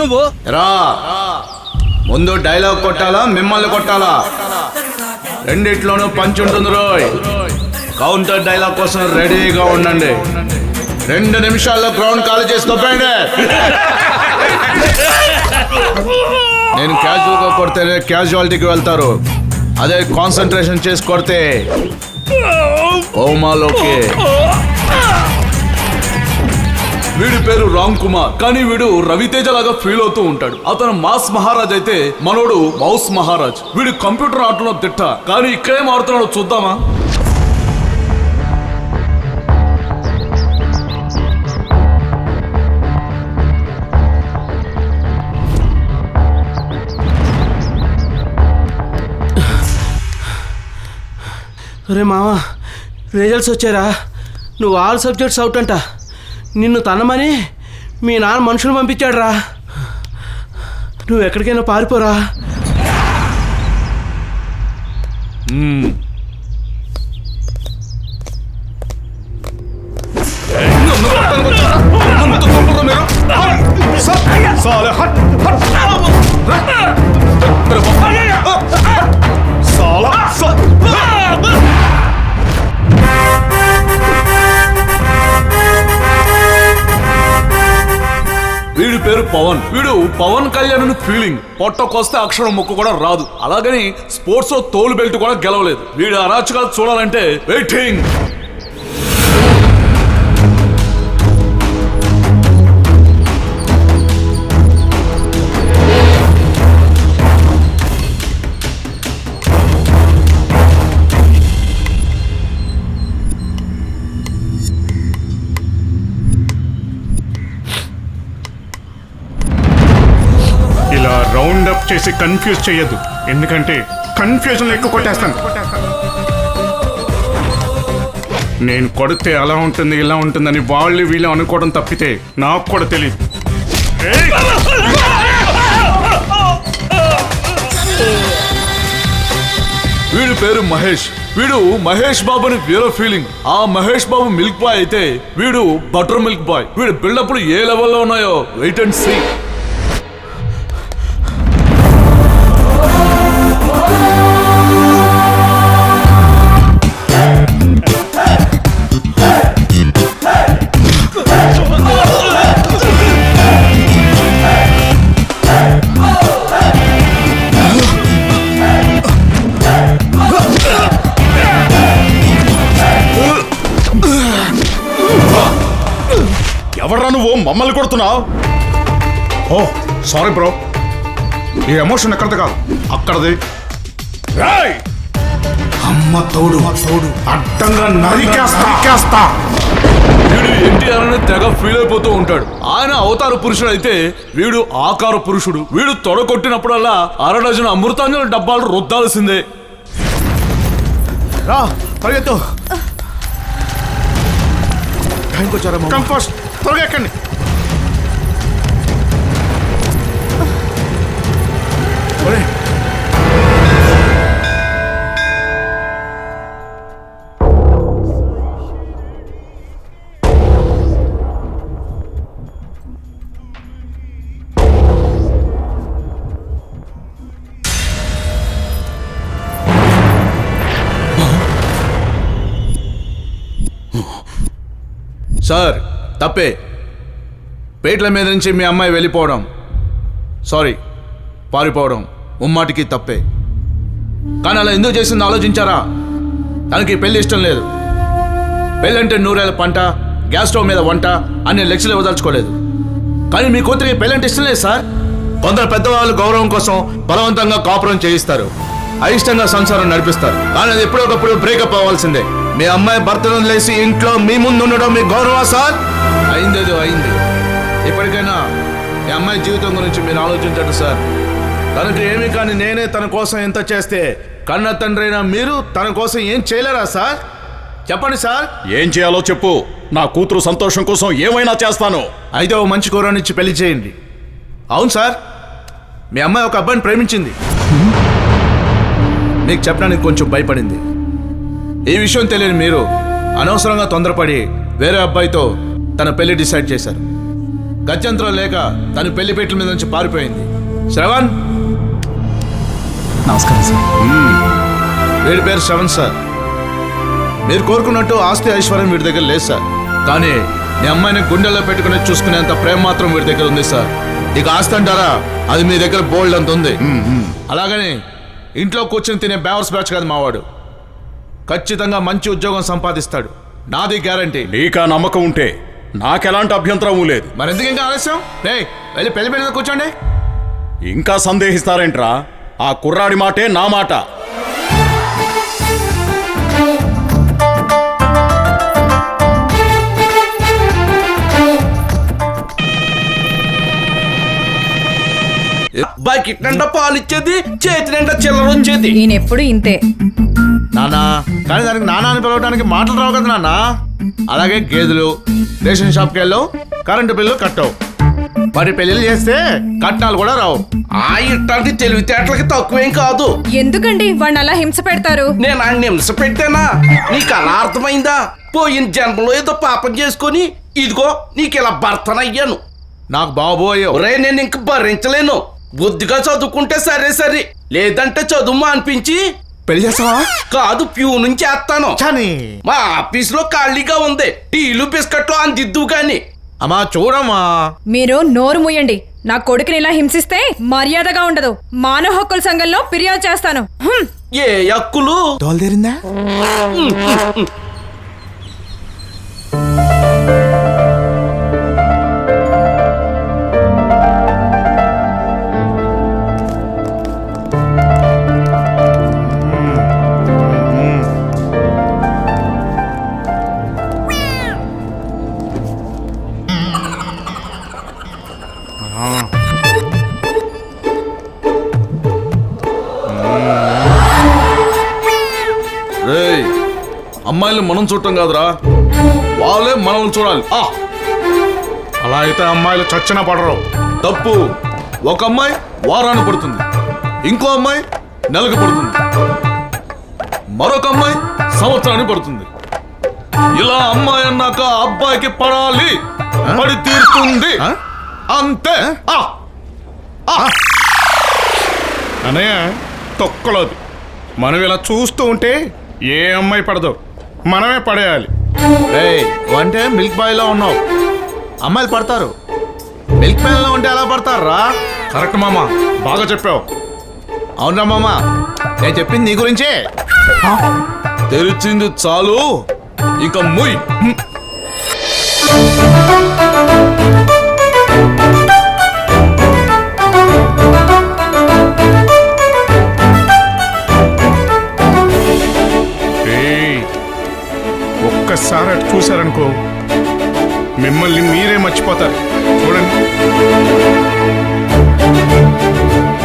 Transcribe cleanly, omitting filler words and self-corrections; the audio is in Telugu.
నువ్వు రా ముందు డైలాగ్ కొట్టాలా మిమ్మల్ని కొట్టాలా? రెండిట్లోనూ పంచ్ ఉంటుంది రోయ్. కౌంటర్ డైలాగ్ కోసం రెడీగా ఉండండి. 2 నిమిషాల్లో గ్రౌండ్ ఖాళీ చేసుకోపోయండి. నేను క్యాజువల్గా కొడితేనే క్యాజువాలిటీకి వెళ్తారు. అదే కాన్సన్ట్రేషన్ చేసి కొడితే ఓమాలోకి. వీడి పేరు రామ్ కుమార్, కానీ వీడు రవితేజ లాగా ఫీల్ అవుతూ ఉంటాడు. అతను మాస్ మహారాజ్ అయితే మనోడు మౌస్ మహారాజ్. వీడు కంప్యూటర్ ఆటలో తిట్ట, కానీ ఇక్కడేం ఆడుతున్నాడో చూద్దామా? రే మావా, రిజల్ట్స్ వచ్చారా? నువ్వు ఆల్ సబ్జెక్ట్స్ అవుట్ అంట. నిన్ను తనమని మీ నాన్న మనుషులు పంపించాడు రా. నువ్వు ఎక్కడికైనా పారిపోరా. వీడి పేరు పవన్. వీడు పవన్ కళ్యాణ్ ఫీలింగ్. పొట్టకొస్తే అక్షరం ముక్క కూడా రాదు. అలాగని స్పోర్ట్స్ లో తోలు బెల్ట్ కూడా గెలవలేదు. వీడు అరాచకాలు చూడాలంటే వెయిటింగ్. ఇలా రౌండ్ అప్ చేసి కన్ఫ్యూజ్ చేయొద్దు, ఎందుకంటే కన్ఫ్యూజన్ ఎక్కువ కొట్టేస్తాను. నేను కొడితే అలా ఉంటుంది ఇలా ఉంటుందని వాళ్ళు వీళ్ళు అనుకోవడం తప్పితే నాకు కూడా తెలియదు. వీడి పేరు మహేష్. వీడు మహేష్ బాబుని వేరే ఫీలింగ్. ఆ మహేష్ బాబు మిల్క్ బాయ్ అయితే వీడు బటర్ మిల్క్ బాయ్. వీడు బిల్డప్లు ఏ లెవెల్లో ఉన్నాయో వెయిట్ అండ్ సీ. ఎవర్రా నువ్వు మమ్మల్ని కొడుతున్నావు? ఓ సారీ బ్రో, ఈ ఎమోషన్ ఎక్కడది కాదు అక్కడది. అమ్మ తోడు అడ్డంగా నరికేస్తా. వీడు ఎన్టీఆర్ అని తెగ ఫీల్ అయిపోతూ ఉంటాడు. ఆయన అవతార పురుషుడు అయితే వీడు ఆకార పురుషుడు. వీడు తొడగొట్టినప్పుడల్లా 6 డజన్ అమృతాంజన డబ్బాలు రుద్దాల్సిందే. రా పరిగెత్తు. కంపోస్ట్ త్వరగా ఎక్కండి. సార్ తప్పే. పేట్ల మీద నుంచి మీ అమ్మాయి వెళ్ళిపోవడం, సారీ పారిపోవడం ముమ్మాటికి తప్పే. కానీ అలా ఎందుకు చేసిందో ఆలోచించారా? తనకి పెళ్లి ఇష్టం లేదు. పెళ్ళంటే 100 ఏళ్ళ పంట, గ్యాస్ స్టవ్ మీద వంట అన్ని లెక్చర్లు ఇవ్వదలుచుకోలేదు. కానీ మీ కూతురికి పెళ్ళంటే ఇష్టం లేదు సార్. కొందరు పెద్దవాళ్ళు గౌరవం కోసం బలవంతంగా కాపురం చేయిస్తారు, అయిష్టంగా సంసారం నడిపిస్తారు. కానీ అది ఎప్పుడొకప్పుడు బ్రేకప్ అవ్వాల్సిందే. మీ అమ్మాయి భర్తను లేసి ఇంట్లో మీ ముందు ఉండడం మీ గౌరవం సార్? అయిందేదో అయింది. ఇప్పటికైనా మీ అమ్మాయి జీవితం గురించి మీరు ఆలోచించండి సార్. తనకు ఏమీ కానీ నేనే తన కోసం ఎంత చేస్తే కన్న తండ్రైనా మీరు తన కోసం ఏం చేయలేరా సార్? చెప్పండి సార్. ఏం చేయాలో చెప్పు. నా కూతురు సంతోషం కోసం ఏమైనా చేస్తాను. అయితే ఓ మంచి కూరనిచ్చి పెళ్లి చేయండి. అవును సార్, మీ అమ్మాయి ఒక అబ్బాయిని ప్రేమించింది. మీకు చెప్పడానికి కొంచెం భయపడింది. ఈ విషయం తెలియని మీరు అనవసరంగా తొందరపడి వేరే అబ్బాయితో తన పెళ్లి డిసైడ్ చేశారు. గత్యంతరం లేక తను పెళ్లిపేటల మీద నుంచి పారిపోయింది. శ్రవణ్, నమస్కారం సార్. వీడి పేరు శ్రవణ్ సార్. మీరు కోరుకున్నట్టు ఆస్తి ఐశ్వర్యం వీడి దగ్గర లేదు సార్. కానీ మీ అమ్మాయిని గుండెల్లో పెట్టుకుని చూసుకునేంత ప్రేమ మాత్రం వీడి దగ్గర ఉంది సార్. ఇక ఆస్తి అంటారా, అది మీ దగ్గర బోల్డ్ అంత ఉంది. అలాగని ఇంట్లో కూర్చొని తినే బేవర్స్ బ్యాచ్ కాదు మావాడు. ఖచ్చితంగా మంచి ఉద్యోగం సంపాదిస్తాడు, నాది గ్యారంటీ. నీకా నమ్మకం ఉంటే నాకెలాంటి అభ్యంతరము లేదు. మరి ఎందుకు ఇంకా ఆలస్యం? వెళ్ళి పెళ్లి మీద కూర్చోండి. ఇంకా సందేహిస్తారేంట్రా? ఆ కుర్రాడి మాటే నా మాట. బకెట్ నిండా పాలు ఇచ్చేది, చేతి నిండా చిల్లర వచ్చేది. నేనెప్పుడు ఇంతే. నానా, కానీ దానికి నానా అని పిలవడానికి మాటలు రావు కదా నాన్న. అలాగే గేదెలు, రేషన్ షాప్కి వెళ్ళావు, కరెంటు బిల్లు కట్టవు. మరి పెళ్లిళ్ళు చేస్తే కట్నాలు కూడా రావు. ఆ ఇట్లాంటి తెలివితేటలకి తక్కువేం కాదు. ఎందుకండి వాడిని అలా హింస పెడతారు? నేను ఆ నిమిష పెట్టానా? నీకు అలా అర్థమైందా? పోయిన జన్మలో ఏదో పాపం చేసుకొని ఇదిగో నీకు ఇలా భర్తనయ్యాను. నాకు బాబు అయ్యావు. ఒరే, నేను ఇంక భరించలేను. బుద్ధిగా చదువుకుంటే సరే సరే, లేదంటే చదువు అనిపించి పెళ్లి చేస్తావా? కాదు, ప్యూ నుంచి చేస్తాను. మా ఆఫీస్ లో ఖాళీగా ఉంది, టీలు బిస్కెట్లు అందిద్దు గాని. అమ్మా చూడమ్మా, మీరు నోరు మూయండి. నా కొడుకుని ఇలా హింసిస్తే మర్యాదగా ఉండదు. మానవ హక్కుల సంఘంలో ఫిర్యాదు చేస్తాను. ఏ హక్కులు? తోలుదేరిందా? రేయ్, అమ్మాయిలు మనం చూడటం కాదురా, వాళ్ళే మనల్ని చూడాలి. అలా అయితే అమ్మాయిలు చచ్చిన పడరు. తప్పు. ఒక అమ్మాయి వారానికి పడుతుంది, ఇంకో అమ్మాయి నెలకు పడుతుంది, మరొక అమ్మాయి సంవత్సరానికి పడుతుంది. ఇలా అమ్మాయి అన్నాక అబ్బాయికి పడాలి, పడి తీరుతుంది. అంతే. అనయ్య తొక్కలోది. మనం ఇలా చూస్తూ ఉంటే ఏ అమ్మాయి పడదు, మనమే పడేయాలి. అంటే మిల్క్ బాయ్ లో ఉన్నావు. అమ్మాయిలు పడతారు, మిల్క్ మ్యాన్ లో ఉంటే ఎలా పడతారా? కరెక్ట్ మామ, బాగా చెప్పావు. అవునరా మామ, నేను చెప్పింది నీ గురించే. తెరిచింది చాలు, ఇంకా ముయ్. ఒక్కసారి అటు చూశారనుకో, మిమ్మల్ని మీరే మర్చిపోతారు. చూడండి.